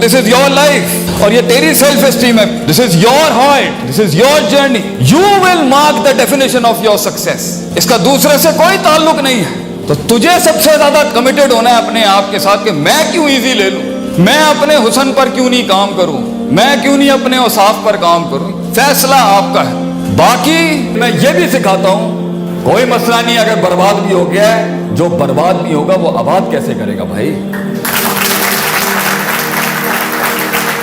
This is your life, اور یہ تیری سیلف اسٹیم ہے. This is your heart, this is your journey. You will mark the definition of your success. اس کا دوسرے سے کوئی تعلق نہیں ہے. تو تجھے سب سے زیادہ کمیٹڈ ہونا ہے اپنے آپ کے ساتھ کہ میں کیوں ایزی لے لوں, میں اپنے حسن پر کیوں نہیں کام کروں, میں کیوں نہیں اپنے اوصاف پر کام کروں. فیصلہ آپ کا ہے. باقی میں یہ بھی سکھاتا ہوں, کوئی مسئلہ نہیں اگر برباد بھی ہو گیا ہے, جو برباد بھی ہوگا وہ آباد کیسے کرے گا بھائی.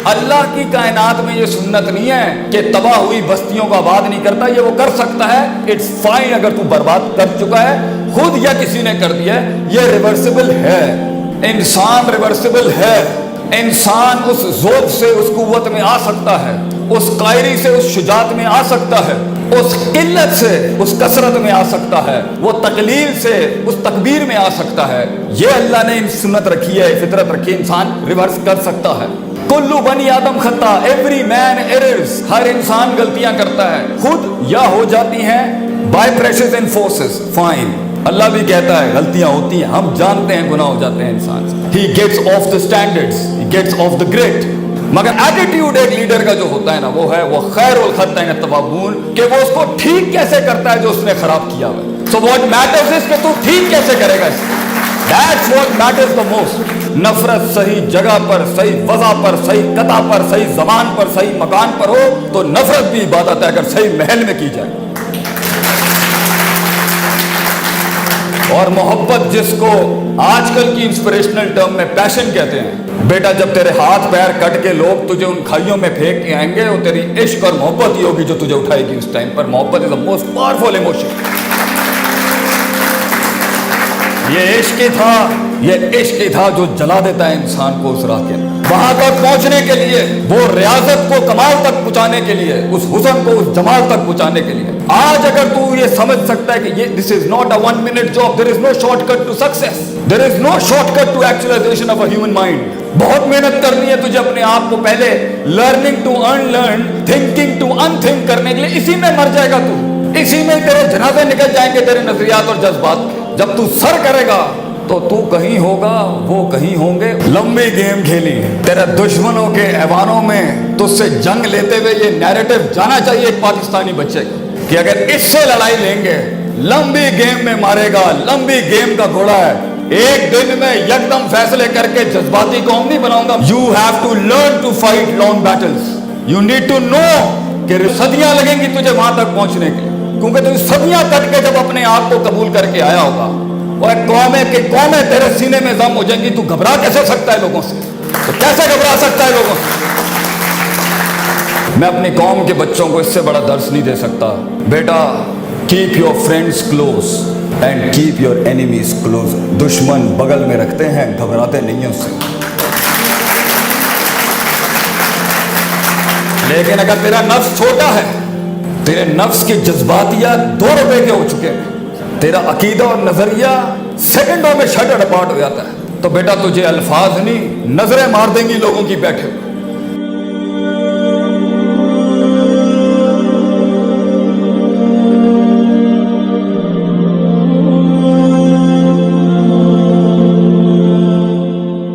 اللہ کی کائنات میں یہ سنت نہیں ہے کہ تباہ ہوئی بستیوں کو آباد نہیں کرتا, یہ وہ کر سکتا ہے. اٹس فائن اگر تو برباد کر چکا ہے خود یا کسی نے کر دیا ہے, یہ ریورسیبل ہے. انسان ریورسیبل ہے. انسان اس ذوق سے اس قوت میں آ سکتا ہے, اس قائری سے اس شجاعت میں آ سکتا ہے, اس قلت سے اس کثرت میں آ سکتا ہے, وہ تقلیل سے اس تکبیر میں آ سکتا ہے. یہ اللہ نے سنت رکھی ہے, فطرت رکھی ہے, انسان ریورس کر سکتا ہے. کلو بنی آدم خطا, ایوری مین ایررز, ہر انسان غلطیاں کرتا ہے, خود یا ہو جاتی ہیں by pressures and forces. Fine, Allah بھی کہتا ہے غلطیاں ہوتی ہیں, ہم جانتے ہیں گناہ ہو جاتے ہیں انسان سے. He gets off the standards, he gets off the grid. مگر ایٹیٹیوڈ ایک لیڈر کا جو ہوتا ہے نا, وہ ہے وہ خیر الخطئین التوابون, کہ وہ اس کو ٹھیک کیسے کرتا ہے جو اس نے خراب کیا ہوا ہے. So what matters is کہ تو ٹھیک کیسے کرے گا. That's what matters the most. نفرت صحیح جگہ پر, صحیح وضع پر, صحیح قطع پر, صحیح زمان پر, صحیح مکان پر ہو تو نفرت بھی عبادت ہے اگر صحیح محل میں کی جائے. اور محبت جس کو آج کل کی انسپریشنل ٹرم میں پیشن کہتے ہیں, بیٹا جب تیرے ہاتھ پیر کٹ کے لوگ تجھے ان کھائیوں میں پھینک کے آئیں گے, وہ تیری عشق اور محبت ہی ہوگی جو تجھے اٹھائے گی اس ٹائم پر. محبت از the most powerful emotion. یہ عشق ہی تھا جو جلا دیتا ہے انسان کو اس راہ کے. وہاں تک پہنچنے کے لیے, وہ ریاضت کو کمال تک پہنچانے کے لیے, اس حسن کو اس جمال تک پہنچانے کے لیے. آج اگر تو یہ سمجھ سکتا ہے کہ یہ this is not a 1 minute job, there is no shortcut to success, there is no shortcut to actualization of a human mind. بہت محنت کرنی ہے تجھے اپنے آپ کو پہلے learning to unlearn, thinking to unthink کرنے کے لیے. اسی میں مر جائے گا تو, اسی میں تیرے جنازے نکل جائیں گے تیرے نظریات اور جذبات. جب تو سر کرے گا تو تو کہیں ہوگا, وہ کہیں ہوں گے. لمبی گیم کھیلی, تیرے دشمنوں کے ایوانوں میں تجھ سے جنگ لیتے ہوئے یہ نیریٹو جانا چاہیے ایک پاکستانی بچے کو کہ اگر اس سے لڑائی لیں گے لمبی گیم میں مارے گا. لمبی گیم کا گھوڑا ہے, ایک دن میں یکدم فیصلے کر کے جذباتی قوم نہیں بناؤں گا. You have to learn to fight long battles. You need to know کہ صدیاں لگیں گی تجھے وہاں تک پہنچنے کے لیے, کیونکہ تو صدیاں کٹ کے جب اپنے آپ کو قبول کر کے آیا ہوگا. وہ قومیں تیرے سینے میں ضم ہو جائیں گی. تو گھبرا کیسے سکتا ہے لوگوں سے, تو کیسے گھبرا سکتا ہے لوگوں سے. میں اپنی قوم کے بچوں کو اس سے بڑا درس نہیں دے سکتا. بیٹا, keep your friends close and keep your enemies close. دشمن بغل میں رکھتے ہیں, گھبراتے نہیں ہیں اس سے. لیکن اگر تیرا نفس چھوٹا ہے, تیرے نفس کے جذباتیات 2 روپے کے ہو چکے ہیں, تیرا عقیدہ اور نظریہ سیکنڈوں میں شٹر اپارٹ ہو جاتا ہے, تو بیٹا تجھے الفاظ نہیں نظریں مار دیں گی لوگوں کی بیٹھے.